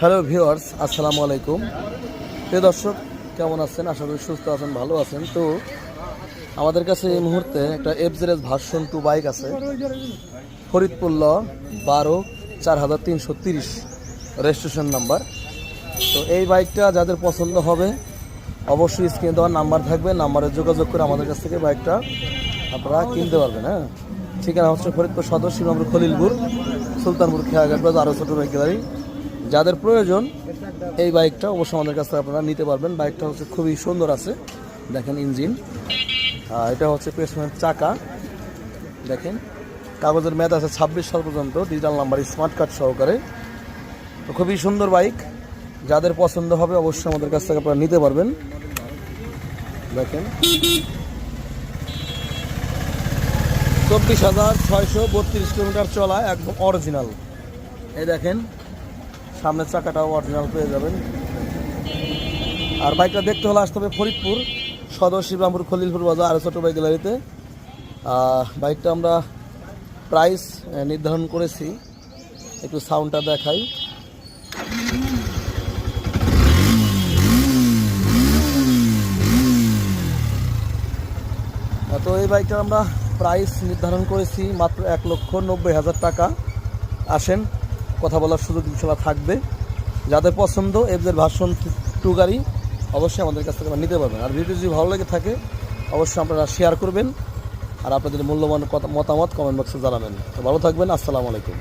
Hello viewers, আসসালামু আলাইকুম। প্রিয় দর্শক, কেমন আছেন? আশা করি সুস্থ আছেন, ভালো আছেন। তো আমাদের কাছে এই মুহূর্তে একটা এফজেডএস ভার্সন 2 বাইক আছে, ফরিদপুর ল 12/4330 রেজিস্ট্রেশন নাম্বার। তো এই বাইকটা যাদের পছন্দ হবে অবশ্যই স্ক্রিনে দেওয়ার নাম্বার থাকবে, নাম্বারে যোগাযোগ করে আমাদের কাছ থেকে বাইকটা আপনারা কিনতে পারবেন। হ্যাঁ, ঠিকানা হচ্ছে ফরিদপুর সদর, শিবনগর, খলিলপুর, সুলতানপুর, খেয়াঘাট বাজার, আরও ছোটো বাইক গ্যালারি। যাদের প্রয়োজন এই বাইকটা অবশ্যই আমাদের কাছ থেকে আপনারা নিতে পারবেন। বাইকটা হচ্ছে খুবই সুন্দর আছে, দেখেন ইঞ্জিন, এটা হচ্ছে পেছনের চাকা, দেখেন কাগজের মেয়াদ আছে 26 সাল পর্যন্ত, ডিজিটাল নাম্বার, স্মার্ট কার্ড সহকারে। তো খুবই সুন্দর বাইক, যাদের পছন্দ হবে অবশ্যই আমাদের কাছ থেকে আপনারা নিতে পারবেন। দেখেন 24,632 কিলোমিটার চলা, একদম অরিজিনাল। এই দেখেন সামনের চাকাটাও অরিজিনাল পেয়ে যাবেন। আর বাইকটা দেখতে হলে আসতে হবে ফরিদপুর সদর, শিবরামপুর, খলিলপুর বাজার, আরও ছোটো বাইক গ্যালারিতে। বাইকটা আমরা প্রাইস নির্ধারণ করেছি, একটু সাউন্ডটা দেখাই। তো এই বাইকটার আমরা প্রাইস নির্ধারণ করেছি মাত্র 1,90,000 টাকা। আসেন, কথা বলার সুযোগ ইনশাল্লাহ থাকবে। যাদের পছন্দ এফজেড ভার্সন 2 গাড়ি অবশ্যই আমাদের কাছ থেকে নিতে পারবেন। আর ভিডিও যদি ভালো লেগে থাকে অবশ্যই আপনারা শেয়ার করবেন, আর আপনাদের মূল্যবান মতামত কমেন্ট বক্সে জানাবেন। তো ভালো থাকবেন, আসসালামু আলাইকুম।